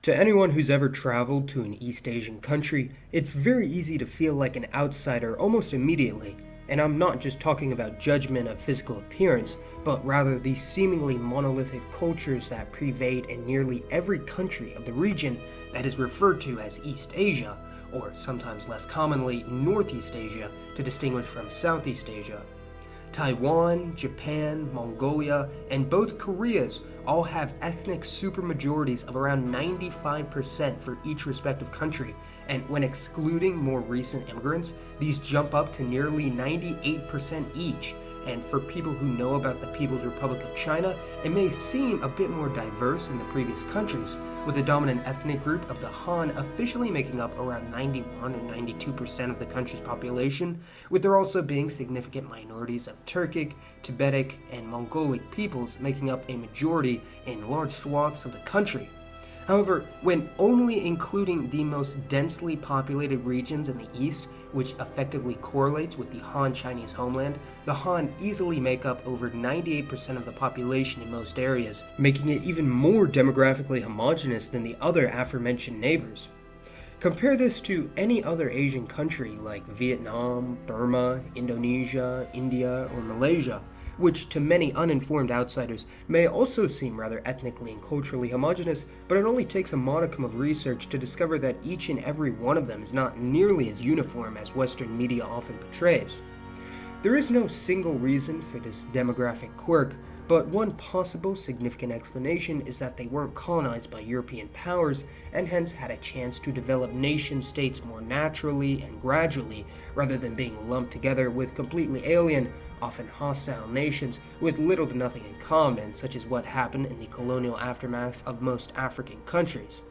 To anyone who's ever traveled to an East Asian country, it's very easy to feel like an outsider almost immediately. And I'm not just talking about judgment of physical appearance, but rather the seemingly monolithic cultures that pervade in nearly every country of the region that is referred to as East Asia, or sometimes less commonly Northeast Asia to distinguish from Southeast Asia. Taiwan, Japan, Mongolia, and both Koreas all have ethnic supermajorities of around 95% for each respective country, and when excluding more recent immigrants, these jump up to nearly 98% each. And for people who know about the People's Republic of China, it may seem a bit more diverse than the previous countries, with the dominant ethnic group of the Han officially making up around 91 or 92% of the country's population, with there also being significant minorities of Turkic, Tibetic, and Mongolic peoples making up a majority in large swaths of the country. However, when only including the most densely populated regions in the east, which effectively correlates with the Han Chinese homeland, the Han easily make up over 98% of the population in most areas, making it even more demographically homogeneous than the other aforementioned neighbors. Compare this to any other Asian country like Vietnam, Burma, Indonesia, India, or Malaysia, which to many uninformed outsiders may also seem rather ethnically and culturally homogeneous, but it only takes a modicum of research to discover that each and every one of them is not nearly as uniform as Western media often portrays. There is no single reason for this demographic quirk, but one possible significant explanation is that they weren't colonized by European powers and hence had a chance to develop nation-states more naturally and gradually rather than being lumped together with completely alien, often hostile nations with little to nothing in common, such as what happened in the colonial aftermath of most African countries.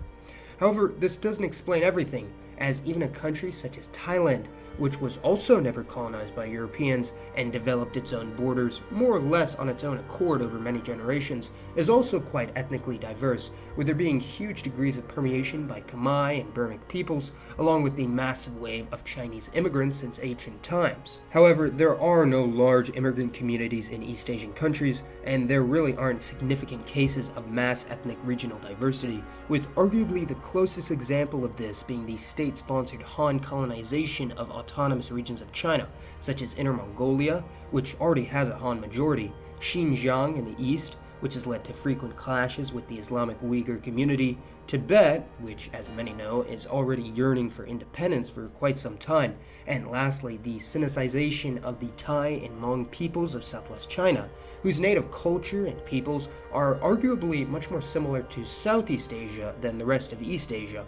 However, this doesn't explain everything, as even a country such as Thailand, which was also never colonized by Europeans and developed its own borders more or less on its own accord over many generations, is also quite ethnically diverse, with there being huge degrees of permeation by Khmer and Burmic peoples, along with the massive wave of Chinese immigrants since ancient times. However, there are no large immigrant communities in East Asian countries, and there really aren't significant cases of mass ethnic regional diversity, with arguably the closest example of this being the state-sponsored Han colonization of autonomous regions of China, such as Inner Mongolia, which already has a Han majority, Xinjiang in the east, which has led to frequent clashes with the Islamic Uyghur community, Tibet, which, as many know, is already yearning for independence for quite some time, and lastly, the Sinicization of the Thai and Hmong peoples of southwest China, whose native culture and peoples are arguably much more similar to Southeast Asia than the rest of East Asia.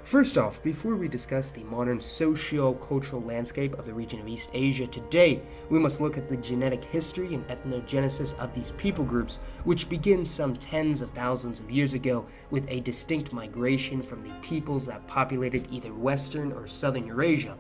First off, before we discuss the modern socio-cultural landscape of the region of East Asia today, we must look at the genetic history and ethnogenesis of these people groups, which begins some tens of thousands of years ago with a distinct migration from the peoples that populated either Western or Southern Eurasia.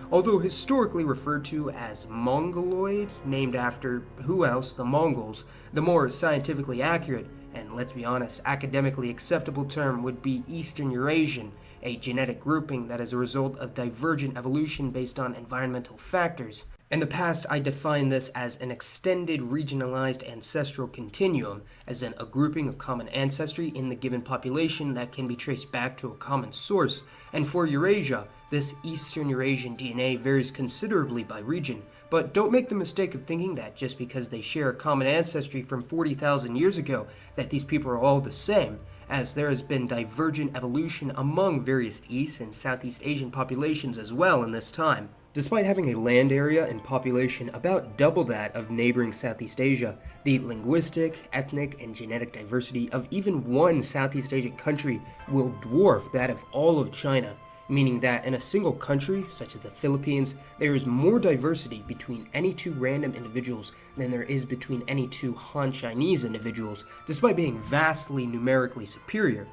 Although historically referred to as Mongoloid, named after who else, the Mongols, the more scientifically accurate, and let's be honest, academically acceptable term would be Eastern Eurasian, a genetic grouping that is a result of divergent evolution based on environmental factors. In the past, I defined this as an extended regionalized ancestral continuum, as in a grouping of common ancestry in the given population that can be traced back to a common source, and for Eurasia, this Eastern Eurasian DNA varies considerably by region, but don't make the mistake of thinking that just because they share a common ancestry from 40,000 years ago, that these people are all the same, as there has been divergent evolution among various East and Southeast Asian populations as well in this time. Despite having a land area and population about double that of neighboring Southeast Asia, the linguistic, ethnic, and genetic diversity of even one Southeast Asian country will dwarf that of all of China, meaning that in a single country, such as the Philippines, there is more diversity between any two random individuals than there is between any two Han Chinese individuals, despite being vastly numerically superior.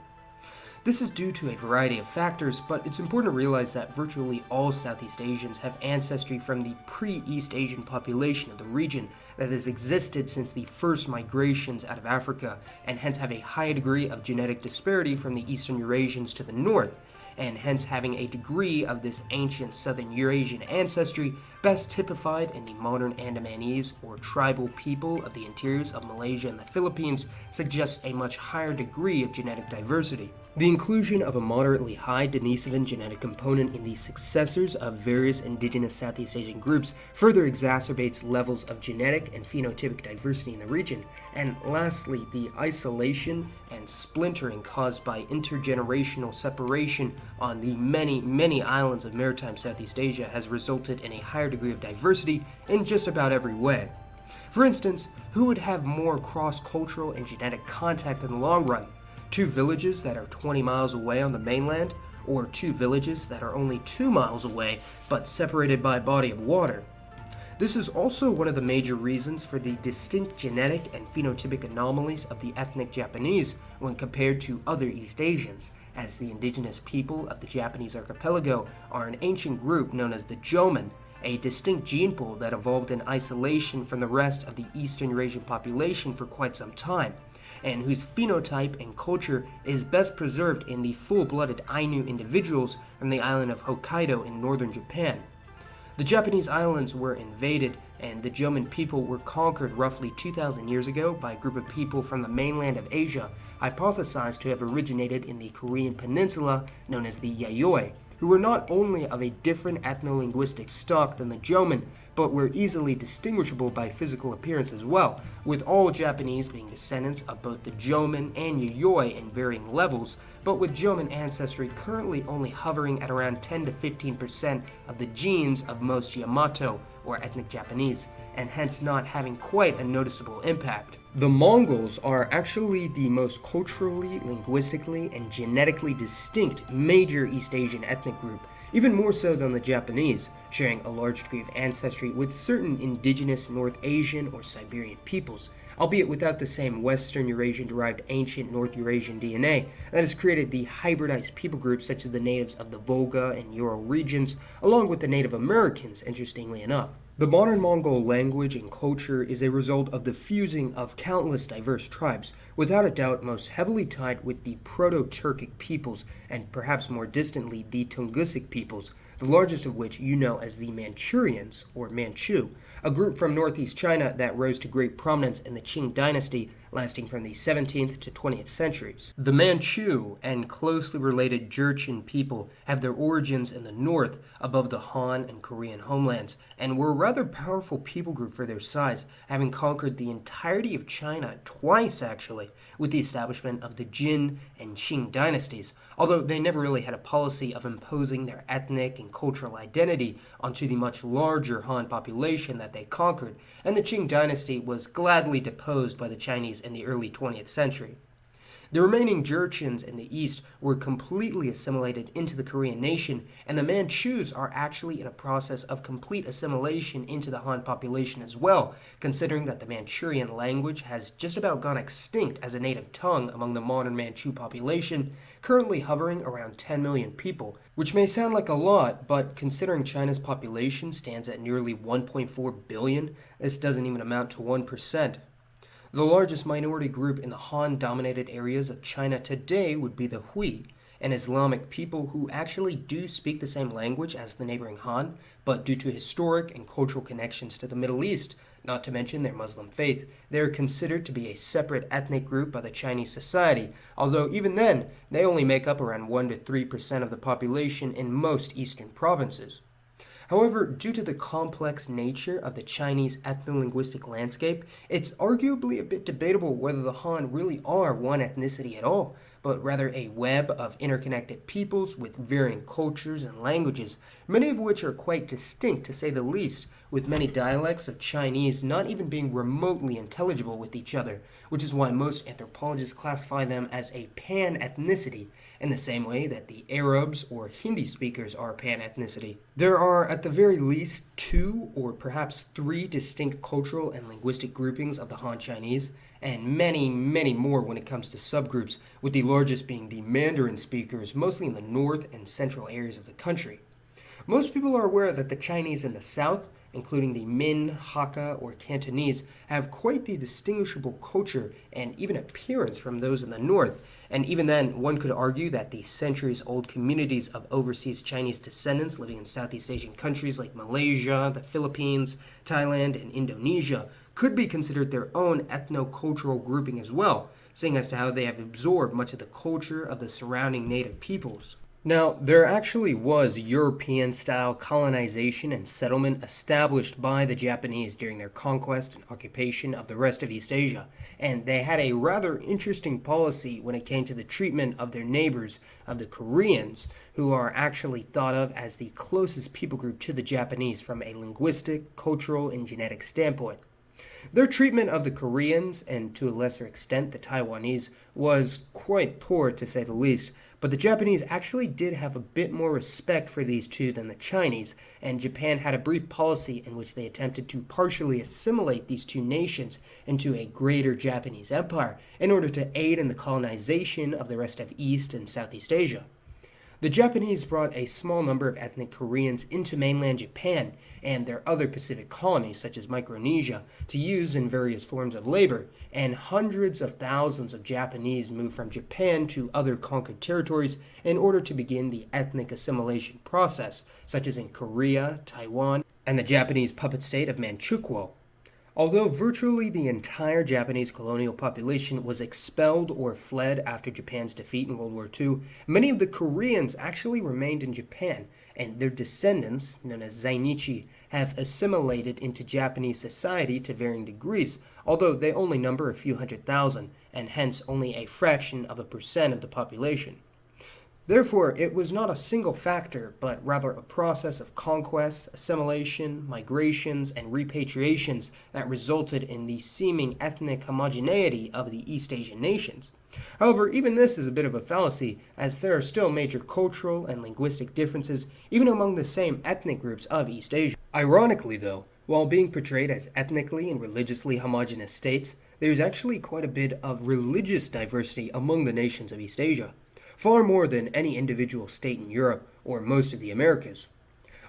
This is due to a variety of factors, but it's important to realize that virtually all Southeast Asians have ancestry from the pre-East Asian population of the region that has existed since the first migrations out of Africa, and hence have a high degree of genetic disparity from the Eastern Eurasians to the north, and hence having a degree of this ancient Southern Eurasian ancestry best typified in the modern Andamanese or tribal people of the interiors of Malaysia and the Philippines suggests a much higher degree of genetic diversity. The inclusion of a moderately high Denisovan genetic component in the successors of various indigenous Southeast Asian groups further exacerbates levels of genetic and phenotypic diversity in the region. And lastly, the isolation and splintering caused by intergenerational separation on the many islands of maritime Southeast Asia has resulted in a higher degree of diversity in just about every way. For instance, who would have more cross-cultural and genetic contact in the long run? Two villages that are 20 miles away on the mainland, or two villages that are only 2 miles away but separated by a body of water? This is also one of the major reasons for the distinct genetic and phenotypic anomalies of the ethnic Japanese when compared to other East Asians, as the indigenous people of the Japanese archipelago are an ancient group known as the Jomon, a distinct gene pool that evolved in isolation from the rest of the Eastern Eurasian population for quite some time, and whose phenotype and culture is best preserved in the full-blooded Ainu individuals from the island of Hokkaido in northern Japan. The Japanese islands were invaded, and the Jomon people were conquered roughly 2,000 years ago by a group of people from the mainland of Asia, hypothesized to have originated in the Korean peninsula known as the Yayoi, who were not only of a different ethno-linguistic stock than the Jomon, but were easily distinguishable by physical appearance as well, with all Japanese being descendants of both the Jomon and Yayoi in varying levels, but with Jomon ancestry currently only hovering at around 10 to 15% of the genes of most Yamato, or ethnic Japanese, and hence not having quite a noticeable impact. The Mongols are actually the most culturally, linguistically, and genetically distinct major East Asian ethnic group, even more so than the Japanese, sharing a large degree of ancestry with certain indigenous North Asian or Siberian peoples, albeit without the same Western Eurasian-derived ancient North Eurasian DNA that has created the hybridized people groups such as the natives of the Volga and Ural regions, along with the Native Americans, interestingly enough. The modern Mongol language and culture is a result of the fusing of countless diverse tribes, without a doubt most heavily tied with the Proto-Turkic peoples, and perhaps more distantly the Tungusic peoples, the largest of which you know as the Manchurians, or Manchu, a group from northeast China that rose to great prominence in the Qing dynasty, lasting from the 17th to 20th centuries. The Manchu and closely related Jurchen people have their origins in the north, above the Han and Korean homelands, and were a rather powerful people group for their size, having conquered the entirety of China twice actually, with the establishment of the Jin and Qing dynasties, although they never really had a policy of imposing their ethnic and cultural identity onto the much larger Han population that they conquered, and the Qing dynasty was gladly deposed by the Chinese in the early 20th century. The remaining Jurchens in the east were completely assimilated into the Korean nation, and the Manchus are actually in a process of complete assimilation into the Han population as well, considering that the Manchurian language has just about gone extinct as a native tongue among the modern Manchu population, currently hovering around 10 million people, which may sound like a lot, but considering China's population stands at nearly 1.4 billion, this doesn't even amount to 1%. The largest minority group in the Han-dominated areas of China today would be the Hui, an Islamic people who actually do speak the same language as the neighboring Han, but due to historic and cultural connections to the Middle East, not to mention their Muslim faith, they are considered to be a separate ethnic group by the Chinese society, although even then, they only make up around 1 to 3% of the population in most eastern provinces. However, due to the complex nature of the Chinese ethno-linguistic landscape, it's arguably a bit debatable whether the Han really are one ethnicity at all, but rather a web of interconnected peoples with varying cultures and languages, many of which are quite distinct to say the least, with many dialects of Chinese not even being remotely intelligible with each other, which is why most anthropologists classify them as a pan-ethnicity, in the same way that the Arabs or Hindi speakers are pan-ethnicity. There are at the very least 2 or perhaps 3 distinct cultural and linguistic groupings of the Han Chinese, and many more when it comes to subgroups, with the largest being the Mandarin speakers, mostly in the north and central areas of the country. Most people are aware that the Chinese in the south, including the Min, Hakka, or Cantonese, have quite the distinguishable culture and even appearance from those in the north, and even then, one could argue that the centuries-old communities of overseas Chinese descendants living in Southeast Asian countries like Malaysia, the Philippines, Thailand, and Indonesia could be considered their own ethno-cultural grouping as well, seeing as to how they have absorbed much of the culture of the surrounding native peoples. Now, there actually was European-style colonization and settlement established by the Japanese during their conquest and occupation of the rest of East Asia, and they had a rather interesting policy when it came to the treatment of their neighbors, of the Koreans, who are actually thought of as the closest people group to the Japanese from a linguistic, cultural, and genetic standpoint. Their treatment of the Koreans, and to a lesser extent the Taiwanese, was quite poor to say the least, but the Japanese actually did have a bit more respect for these two than the Chinese, and Japan had a brief policy in which they attempted to partially assimilate these two nations into a greater Japanese empire in order to aid in the colonization of the rest of East and Southeast Asia. The Japanese brought a small number of ethnic Koreans into mainland Japan and their other Pacific colonies, such as Micronesia, to use in various forms of labor, and hundreds of thousands of Japanese moved from Japan to other conquered territories in order to begin the ethnic assimilation process, such as in Korea, Taiwan, and the Japanese puppet state of Manchukuo. Although virtually the entire Japanese colonial population was expelled or fled after Japan's defeat in World War II, many of the Koreans actually remained in Japan, and their descendants, known as Zainichi, have assimilated into Japanese society to varying degrees, although they only number a few hundred thousand, and hence only a fraction of a percent of the population. Therefore, it was not a single factor, but rather a process of conquests, assimilation, migrations, and repatriations that resulted in the seeming ethnic homogeneity of the East Asian nations. However, even this is a bit of a fallacy, as there are still major cultural and linguistic differences even among the same ethnic groups of East Asia. Ironically, though, while being portrayed as ethnically and religiously homogeneous states, there is actually quite a bit of religious diversity among the nations of East Asia, far more than any individual state in Europe or most of the Americas.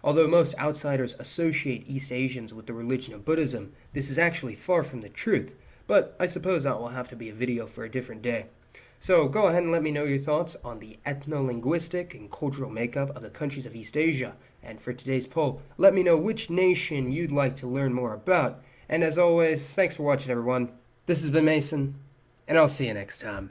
Although most outsiders associate East Asians with the religion of Buddhism, this is actually far from the truth, but I suppose that will have to be a video for a different day. So go ahead and let me know your thoughts on the ethno-linguistic and cultural makeup of the countries of East Asia, and for today's poll, let me know which nation you'd like to learn more about, and as always, thanks for watching everyone. This has been Mason, and I'll see you next time.